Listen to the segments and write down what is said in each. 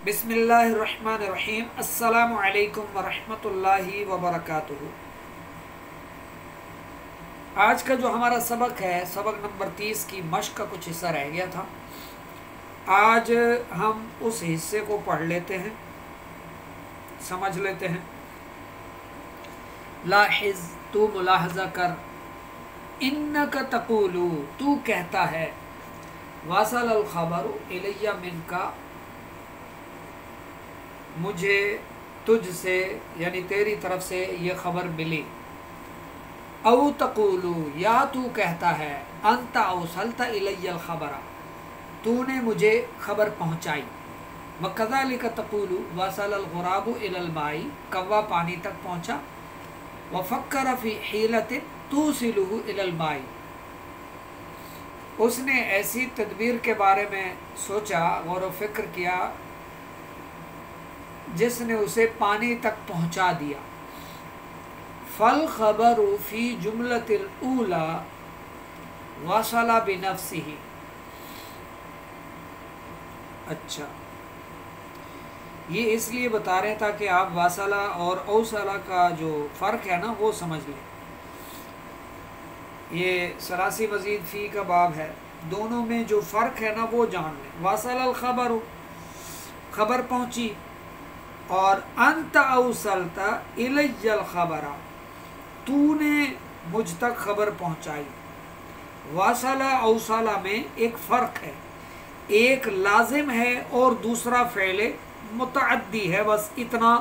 بسم اللہ الرحمن الرحیم۔ السلام علیکم ورحمۃ اللہ وبرکاتہ۔ آج کا جو ہمارا سبق ہے، سبق نمبر 30 کی مشق کا کچھ حصہ رہ گیا تھا۔ آج ہم اس حصے کو پڑھ لیتے ہیں، سمجھ لیتے ہیں۔ لاحظ، تو ملاحظہ کر، انک تقول، تو کہتا ہے، واصل الخبر الی منک، مجھے تجھ سے یعنی تیری طرف سے یہ خبر ملی۔ او تقول، یا تو کہتا ہے، انت اوصلت الی الخبر، تو نے مجھے خبر پہنچائی۔ وکذالک تقول وصل الغراب الی الماء، کوا پانی تک پہنچا۔ وفکر فی حیلۃ توصلہ الی الماء، اس نے ایسی تدبیر کے بارے میں سوچا، غور و فکر کیا جس نے اسے پانی تک پہنچا دیا۔ فالخبر فی جملۃ الاولی وصل بنفسہ، اچھا یہ اس لیے بتا رہے ہیں تاکہ آپ واصلہ اور اوصلہ کا جو فرق ہے نا وہ سمجھ لیں۔ یہ ثلاثی مزید فی کا باب ہے، دونوں میں جو فرق ہے نا وہ جان لیں۔ واصل الخبر، خبر پہنچی، اور انت اوصلت الی الخبر، تو نے مجھ تک خبر پہنچائی۔ واصلہ اوصلہ میں ایک فرق ہے، ایک لازم ہے اور دوسرا فعل متعدی ہے، بس اتنا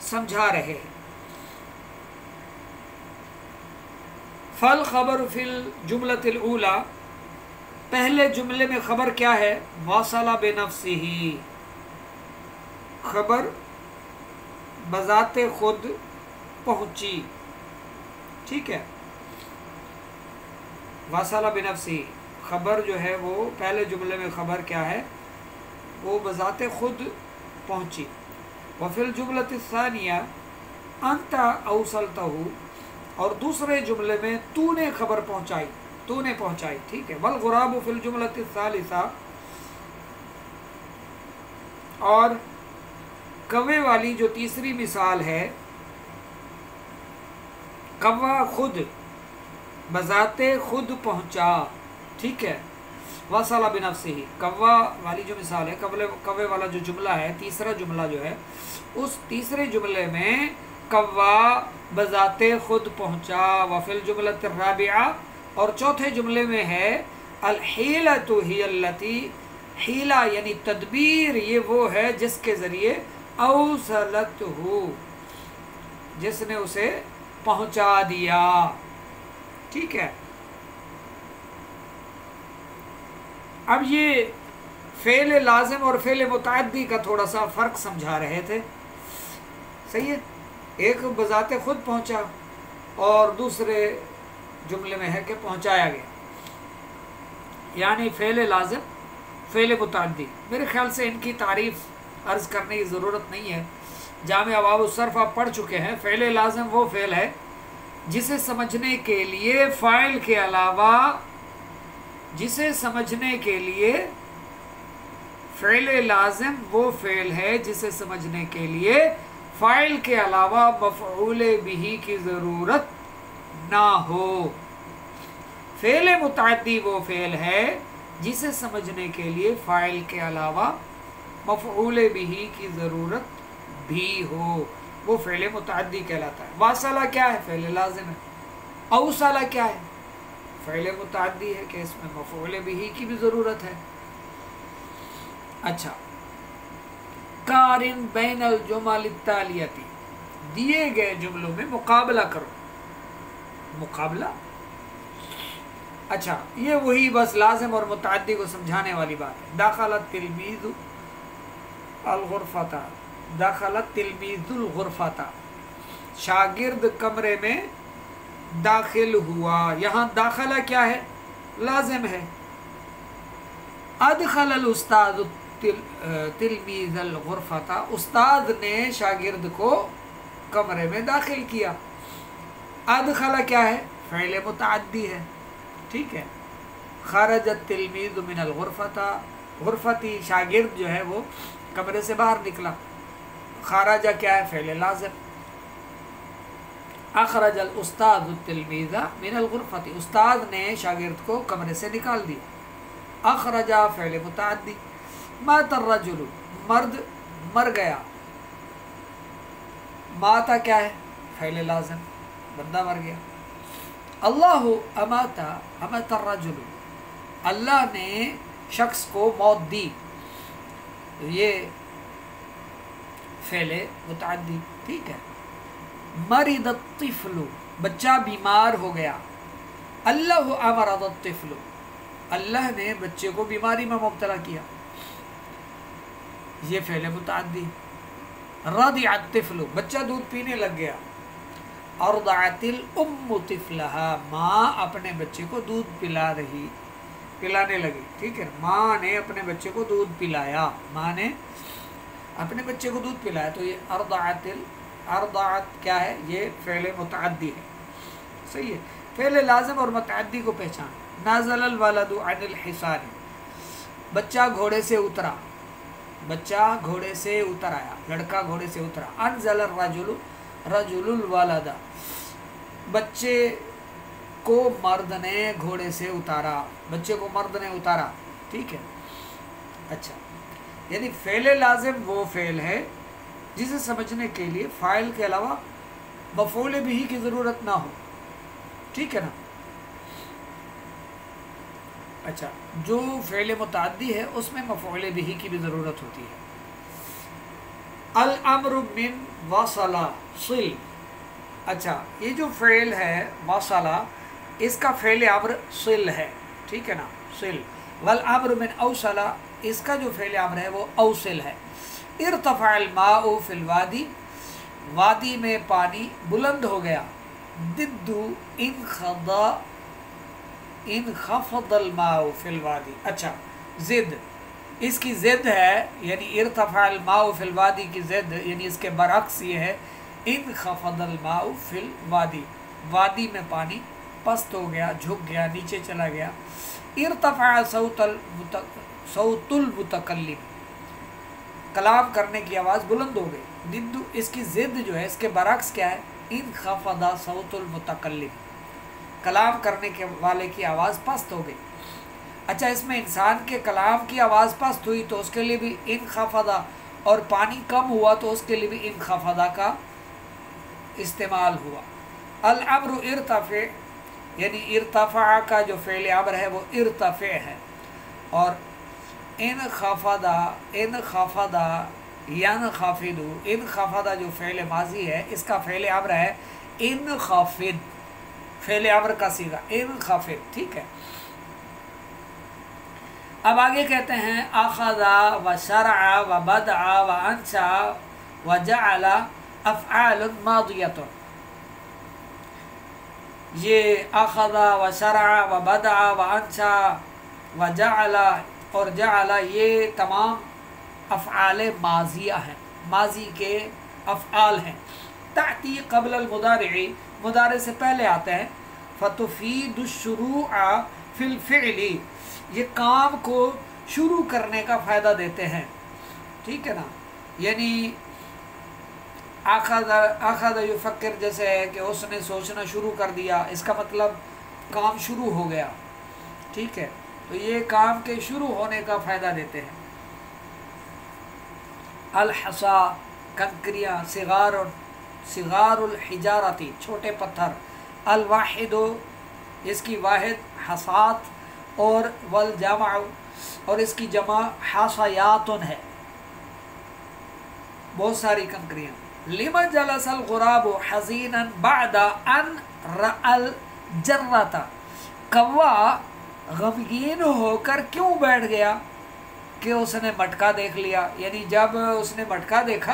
سمجھا رہے ہیں۔ فالخبر فی الجملۃ الاولی، پہلے جملے میں خبر کیا ہے؟ واصل بنفسہ، خبر بذات خود پہنچی، ٹھیک ہے۔ واصل بنفسہ، خبر جو ہے وہ پہلے جملے میں خبر کیا ہے؟ وہ بذات خود پہنچی۔ وفی الجملۃ الثانیہ انت اوصلتہ، اور دوسرے جملے میں تو نے خبر پہنچائی، تو نے پہنچائی، ٹھیک ہے۔ والغراب فی الجملۃ الثالثہ، اور کوے والی جو تیسری مثال ہے، کوا خود بذات خود پہنچا، ٹھیک ہے۔ وصل بنفسہ، کوا والی جو مثال ہے، کوے والا جو جملہ ہے، تیسرا جملہ جو ہے، اس تیسرے جملے میں کوا بذات خود پہنچا۔ وفی الجملۃ الرابعہ، اور چوتھے جملے میں ہے، الحیلۃ ہی التی، حیلہ یعنی تدبیر یہ وہ ہے جس کے ذریعے اوصلت ہو، جس نے اسے پہنچا دیا، ٹھیک ہے۔ اب یہ فعل لازم اور فعل متعدی کا تھوڑا سا فرق سمجھا رہے تھے، صحیح ہے۔ ایک بذات خود پہنچا اور دوسرے جملے میں ہے کہ پہنچایا گیا، یعنی فعل لازم، فعل متعدی۔ میرے خیال سے ان کی تعریف عرض کرنے کی ضرورت نہیں ہے، جامع ابواب الصرف آپ پڑھ چکے ہیں۔ فعل لازم وہ فعل ہے جسے سمجھنے کے لیے فاعل کے علاوہ، جسے سمجھنے کے لیے فعل لازم وہ فعل ہے جسے سمجھنے کے لیے فاعل کے علاوہ مفعول بہ کی ضرورت نہ ہو۔ فعل متعدی وہ فعل ہے جسے سمجھنے کے لیے فاعل کے علاوہ مفعول بہ کی ضرورت بھی ہو، وہ فعل متعدی کہلاتا ہے۔ واصلہ کیا ہے؟ فعل لازم ہے۔ اوصلہ کیا ہے؟ فعل متعدی ہے کہ اس میں مفعول بہ کی بھی ضرورت ہے۔ اچھا، قارن بین الجمل التالیۃ، دیے گئے جملوں میں مقابلہ کرو۔ مقابلہ، اچھا یہ وہی بس لازم اور متعدی کو سمجھانے والی بات ہے۔ دخل التلمیذ الغرفۃ، دخل التلمیذ الغرفۃ، شاگرد کمرے میں داخل ہوا۔ یہاں داخلہ کیا ہے؟ لازم ہے۔ ادخل الاستاذ تلمیذ الغرفۃ، استاد نے شاگرد کو کمرے میں داخل کیا۔ ادخل کیا ہے؟ فعل متعدی ہے، ٹھیک ہے۔ خرج التلمیذ من الغرفۃ، غرفتی شاگرد جو ہے وہ कमरे से बाहर निकला। खाराजा क्या है? फ़ेल लाज़िम। अखरजल उस्ताद तिलमीज़ा मिनल गुरफ़ती, उस्ताद ने शागिर्द को कमरे से निकाल दिया। अखरजा फ़ेल मुतअद्दी। मातर रजुलु, मर्द मर गया। माता क्या है? फ़ेल लाज़िम, बंदा मर गया। अल्लाहु अमाता अमातर रजुलु, अल्लाह ने शख्स को मौत दी, ये फ़ेल मुतअद्दी, ठीक है। मरिदत तिफ़लु, बच्चा बीमार हो गया। अल्लाहु अमरदत तिफ़लु, अल्लाह ने बच्चे को बीमारी में मुब्तला किया, ये फ़ेल मुतअद्दी। रदिअत तिफ़लु, बच्चा दूध पीने लग गया। अर्दअतिल उम्मु तिफ़लहा, माँ अपने बच्चे को दूध पिलाने लगी, ठीक है। माँ ने अपने बच्चे को दूध पिलाया, माँ ने अपने बच्चे को दूध पिलाया, तो ये अर्दअत क्या है? ये फ़ेल मुतअद्दी है, सही है। फ़ेल लाज़िम और मुतअद्दी को पहचान। नाज़लल वलदु अनिल हिसानी, बच्चा घोड़े से उतरा, बच्चा घोड़े से उतर आया, लड़का घोड़े से उतरा। अनज़ल रजुलुल वलदा, बच्चे को मर्द ने घोड़े से उतारा, बच्चे को मर्द ने उतारा, ठीक है। अच्छा, यानी फ़ेल लाज़िम वो फ़ेल है जिसे समझने के लिए फ़ाइल के अलावा मफ़ऊल बिही की ज़रूरत ना हो, ठीक है ना। अच्छा, जो फ़ेल मुतअद्दी है उसमें मफ़ऊल बिही की भी ज़रूरत होती है। अल अम्रु मिन वसला सिल, अच्छा ये जो फ़ेल है वसला, इसका फ़ेल अम्र सिल है, ठीक है ना, सिल। वल अम्रु मिन औसला, इसका जो फ़ेल अम्र है वो औसिल है। इर्तफ़अल माउ फिल वादी, वादी में पानी बुलंद हो गया। दिद्दु इनख़फ़दल माउ फिल वादी, अच्छा ज़िद, इसकी ज़िद है, यानी इर्तफ़अल माउ फिल वादी की ज़िद, यानी इसके बरअक्स ये है इनख़फ़दल माउ फिल वादी, वादी में पानी पस्त हो गया, झुक गया, नीचे चला गया। इर्तफ़अ सौतुल मुतकल्लिम, कलाम करने की आवाज़ बुलंद हो गई। दिद्दु, इसकी ज़िद जो है, इसके बरअक्स क्या है? इनख़फ़दा सौतुल मुतकल्लिम, कलाम करने के वाले की आवाज़ पस्त हो गई। अच्छा, इसमें इंसान के कलाम की आवाज़ पस्त हुई तो उसके लिए भी इनख़फ़दा, और पानी कम हुआ तो उसके लिए भी इनख़फ़दा का इस्तेमाल हुआ। अल अम्रु इर्तफ़े, यानी इर्तफ़ा का जो फ़ेल अम्र है वो इर्तफ़े है, और इनख़फ़दा यनख़फ़िदु, इनख़फ़दा जो फ़ेल माजी है इसका फ़ेल अम्र है इनख़ाफ़िद, फ़ेल अम्र का सीगा इनख़ाफ़िद, ठीक है। अब आगे कहते हैं अख़ज़ा व शरअ व बदअ व अंशा व जअला अफ़आलुन मादियतुन, ये अख़ज़ा व शरअ व बदअ व अंशा व जअला और जअला, ये तमाम अफ़आल माज़िया हैं, माजी के अफ़आल हैं। ताती क़ब्ल अल मुदारि'i, मुदारे से पहले आते हैं। फ़तुफ़ीदु शुरूअ फ़िल फ़िअली, ये काम को शुरू करने का फ़ायदा देते हैं, ठीक है ना। यानी अख़ज़ युफ़क्किर जैसे है कि उसने सोचना शुरू कर दिया, इसका मतलब काम शुरू हो गया, ठीक है। तो ये काम के शुरू होने का फ़ायदा देते हैं। अल हसा, कंकरियाँ। सिगारुल हिजारती, छोटे पत्थर। अल वाहिदो, इसकी वाहिद हसात, और वल जमा, और इसकी जमा हसायातुन है, बहुत सारी कंकरियाँ। लिमा जलसल गुराबु हज़ीनन बअदा अन रअल जर्रता, कौवा गमगीन होकर क्यों बैठ गया कि उसने मटका देख लिया, यानी जब उसने मटका देखा,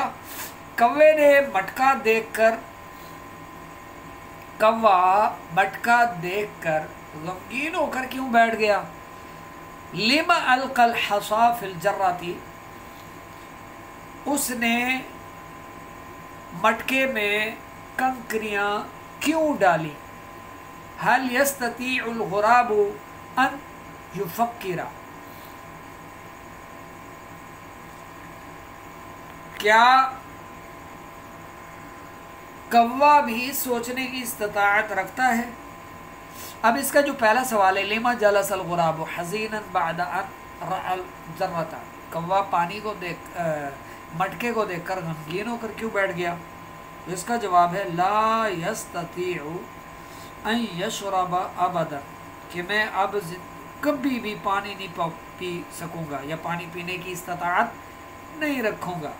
कौवे ने मटका देखकर, कौवा मटका देखकर गमगीन होकर क्यों बैठ गया। लिमा अलकल हसा फिल जर्रती, उसने मटके में कंकरियाँ क्यों डाली। हल यस्ततीउल गुराबु अन युफक्किरा, क्या कौवा भी सोचने की इस्तिताअत रखता है? अब इसका जो पहला सवाल है, लिमा जलसल गुराब हज़ीनन बअद अन रअल ज़र्रता, कौवा पानी को मटके को देखकर गमगीन होकर क्यों बैठ गया? तो इसका जवाब है ला यस्ततीउ अन यशरब अबदन, कि मैं अब कभी भी पानी नहीं पी सकूंगा या पानी पीने की इस्तिताअत नहीं रखूंगा।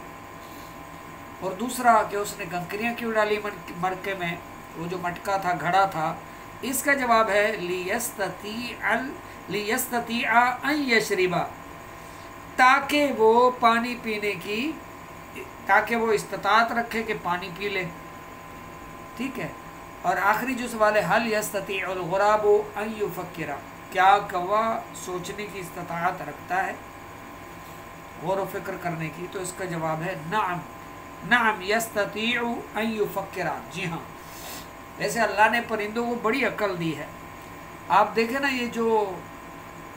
और दूसरा कि उसने कंकरियां क्यों डाली मटके में, वो जो मटका था, घड़ा था, इसका जवाब है लियस्ततीअ अन यशरिबा, ताकि वो पानी पीने की, ताकि वो इस्तिताअत रखे कि पानी पी ले। ठीक है। और आखिरी जो सवाल है, हल यस्ततीउल गुराबु अन युफक्किरा, क्या कौवा सोचने की इस्तिताअत रखता है, गौर व फिक्र करने की? तो इसका जवाब है नअम, नअम यस्ततीउ अन युफक्किरा। जी हाँ, वैसे अल्लाह ने परिंदों को बड़ी अक्ल दी है। आप देखें ना, ये जो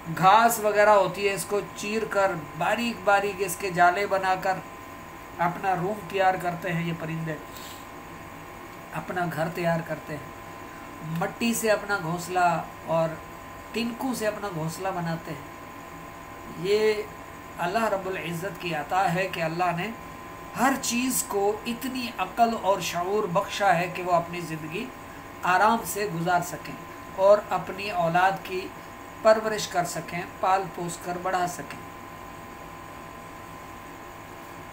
घास वगैरह होती है, इसको चीर कर बारीक बारीक इसके जाले बनाकर अपना रूम तैयार करते हैं। ये परिंदे अपना घर तैयार करते हैं, मट्टी से अपना घोंसला और तिनकों से अपना घोंसला बनाते हैं। ये अल्लाह रब्बुल इज़्ज़त की अता है कि अल्लाह ने हर चीज़ को इतनी अक्ल और शऊर बख्शा है कि वो अपनी ज़िंदगी आराम से गुजार सकें और अपनी औलाद की परवरिश कर सकें, पाल पोस कर बढ़ा सकें।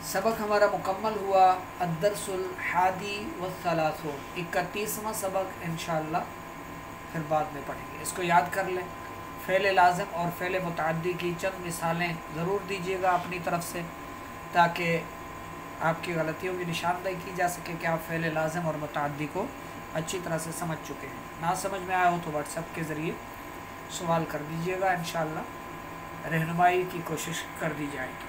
सबक हमारा मुकम्मल हुआ अद्दरसुल हादी व सलासून, 31वां सबक इंशाअल्लाह फिर बाद में पढ़ेंगे। इसको याद कर लें। फ़ेल लाज़िम और फ़ेल मुतअद्दी की चंद मिसालें ज़रूर दीजिएगा अपनी तरफ से, ताकि आपकी गलतियों की निशानदेही की जा सके कि आप फ़ेल लाज़िम और मुतअद्दी को अच्छी तरह से समझ चुके हैं। ना समझ में आया हो तो व्हाट्सएप के ज़रिए सवाल कर दीजिएगा, इंशाअल्लाह रहनुमाई की कोशिश कर दी जाएगी।